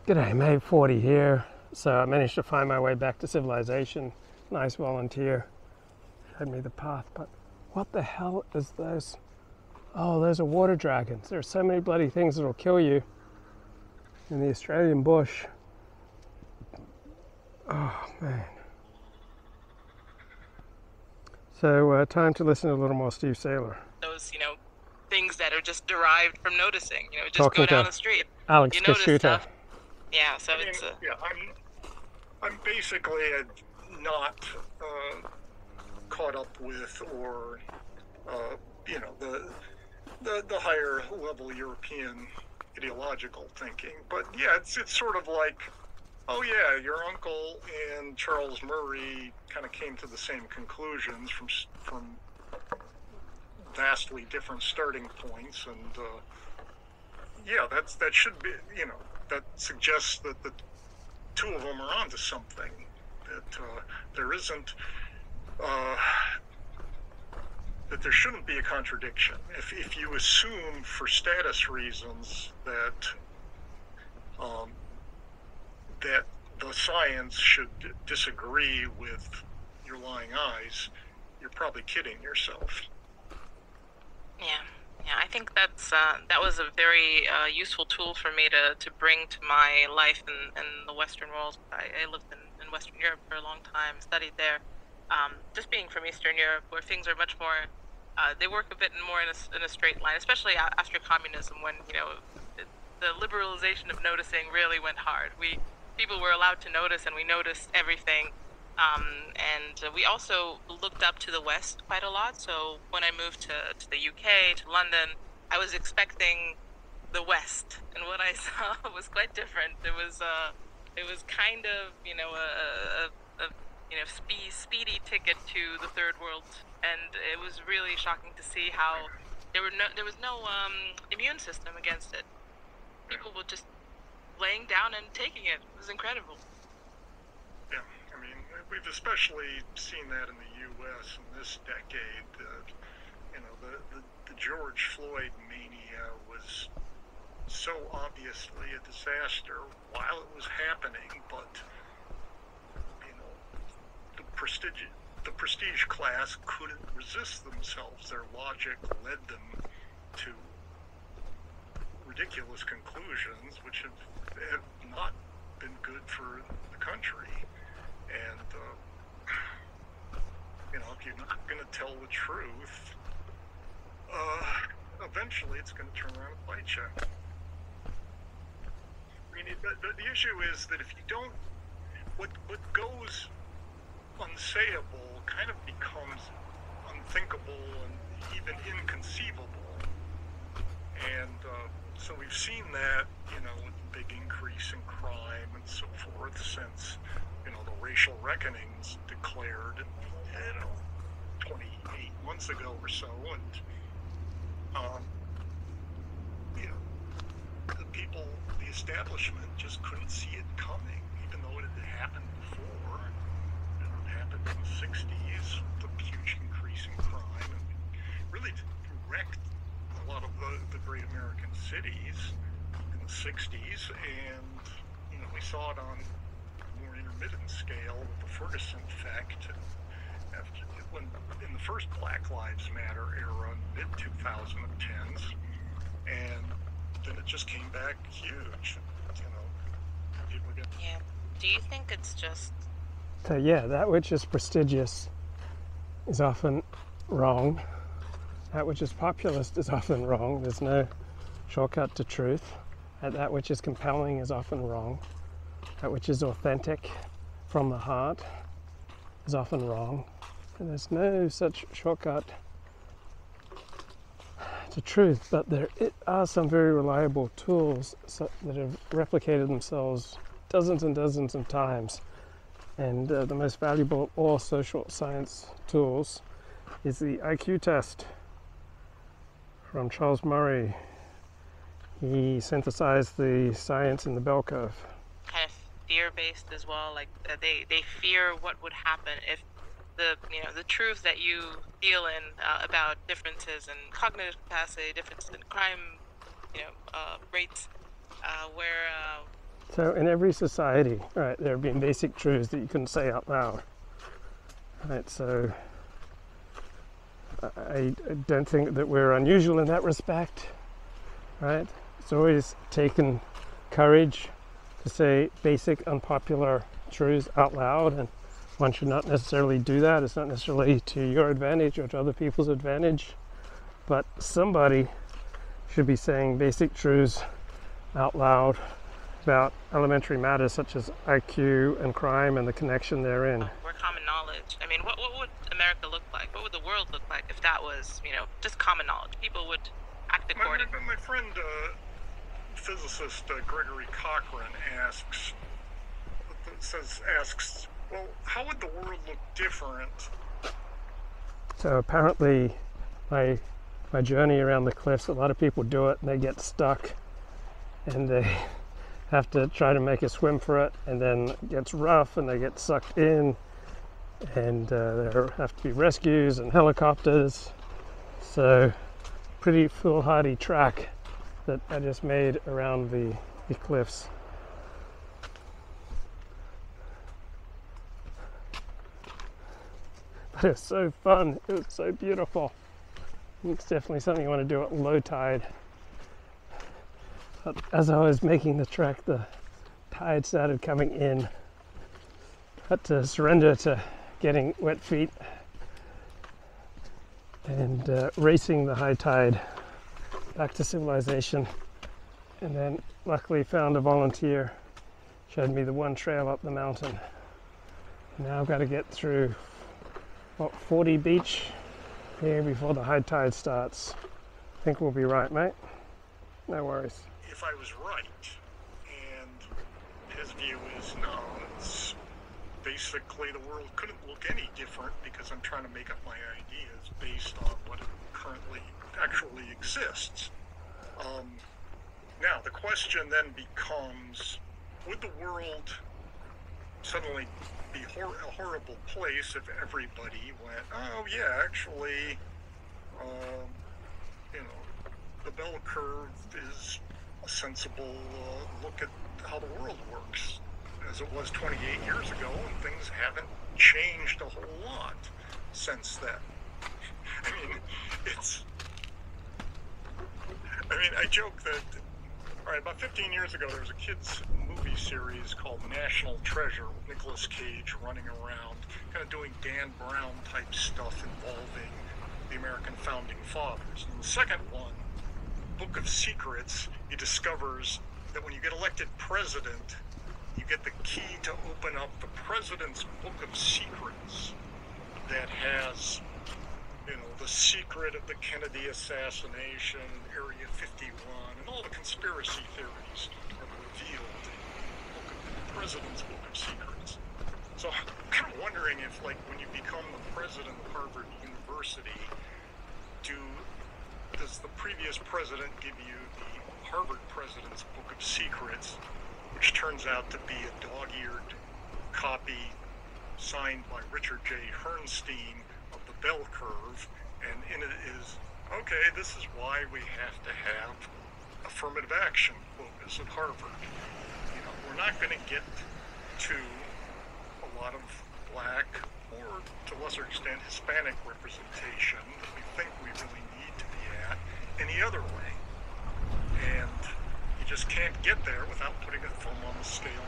G'day, May 40 here. So I managed to find my way back to civilization. Nice volunteer showed me the path, but what the hell is those? Oh, those are water dragons. There are so many bloody things that'll kill you in the Australian bush. Oh man. So time to listen to a little more Steve Saylor. Those, things that are just derived from noticing. Just Talking go down to the street. Alex You notice Kaschuta. stuff. Yeah, so it's yeah, I'm basically not caught up with or the higher level European ideological thinking, but yeah, it's sort of like, oh yeah, your uncle and Charles Murray kind of came to the same conclusions from vastly different starting points, and yeah, that should be, that suggests that the two of them are onto something, that there isn't that there shouldn't be a contradiction. If you assume for status reasons that that the science should disagree with your lying eyes, you're probably kidding yourself. yeah, I think that was a very useful tool for me to bring to my life in the Western world. I lived in Western Europe for a long time, studied there. Just being from Eastern Europe, where things are much more, they work a bit more in a straight line, especially after communism, when the liberalization of noticing really went hard. People were allowed to notice, and we noticed everything. And we also looked up to the West quite a lot. So when I moved to the UK, to London, I was expecting the West, and what I saw was quite different. It was kind of speedy ticket to the third world, and it was really shocking to see how there was no immune system against it. People were just laying down and taking it. It was incredible. Yeah, I mean, we've especially seen that in the U.S. in this decade. The George Floyd mania was so obviously a disaster while it was happening, but the prestige class couldn't resist themselves. Their logic led them to ridiculous conclusions, which have not been good for the country. And if you're not going to tell the truth, eventually it's going to turn around and bite you. I mean, the issue is that if you don't, what goes unsayable kind of becomes unthinkable and even inconceivable. And so we've seen that, with the big increase in crime and so forth since, the racial reckonings declared, 28 months ago or so. And, the establishment just couldn't see it coming, even though it had happened before. It happened in the 60s, the huge increase in crime, and really wrecked a lot of the great American cities in the 60s. And, we saw it on a more intermittent scale with the Ferguson effect. When in the first Black Lives Matter era, mid-2010s, and then it just came back huge. People get. Yeah. Do you think it's just? So yeah, that which is prestigious is often wrong. That which is populist is often wrong. There's no shortcut to truth. And that which is compelling is often wrong. That which is authentic from the heart is often wrong. And there's no such shortcut to truth, but there are some very reliable tools that have replicated themselves dozens and dozens of times. And the most valuable of all social science tools is the IQ test from Charles Murray. He synthesized the science in the bell curve. Kind of fear-based as well. Like they fear what would happen if the truth that you feel in about differences in cognitive capacity, differences in crime, rates, where So in every society, right, there have been basic truths that you couldn't say out loud. Right, so I don't think that we're unusual in that respect, right? It's always taken courage to say basic, unpopular truths out loud, and one should not necessarily do that. It's not necessarily to your advantage or to other people's advantage, but somebody should be saying basic truths out loud about elementary matters such as IQ and crime and the connection therein. Or common knowledge. I mean, what would America look like? What would the world look like if that was, just common knowledge? People would act accordingly. My friend, physicist Gregory Cochran asks, well, how would the world look different? So apparently my journey around the cliffs, a lot of people do it and they get stuck and they have to try to make a swim for it, and then it gets rough and they get sucked in, and there have to be rescues and helicopters. So pretty foolhardy track that I just made around the cliffs. But it was so fun, it was so beautiful. It's definitely something you want to do at low tide. But as I was making the trek, the tide started coming in. Had to surrender to getting wet feet and racing the high tide back to civilization. And then luckily found a volunteer, showed me the one trail up the mountain. Now I've got to get through 40 beach here before the high tide starts. I think we'll be right, mate. No worries. If I was right, and his view is no, it's basically the world couldn't look any different because I'm trying to make up my ideas based on what currently actually exists. Now the question then becomes, would the world suddenly be a horrible place if everybody went, oh yeah, actually, the bell curve is a sensible look at how the world works as it was 28 years ago, and things haven't changed a whole lot since then. I joke that, all right, about 15 years ago, there was a kids' movie series called National Treasure with Nicolas Cage running around, kind of doing Dan Brown type stuff involving the American founding fathers. And the second one, Book of Secrets, he discovers that when you get elected president, you get the key to open up the president's Book of Secrets that has, the secret of the Kennedy assassination, Area 51, and all the conspiracy theories are revealed in the president's Book of Secrets. So I'm kind of wondering if, when you become the president of Harvard University, does the previous president give you the Harvard president's Book of Secrets, which turns out to be a dog-eared copy signed by Richard J. Herrnstein of the Bell Curve, and in it is, okay, this is why we have to have affirmative action quotas at Harvard. We're not going to get to a lot of black or, to a lesser extent, Hispanic representation that we think we really need to be at any other way. And you just can't get there without putting a thumb on the scale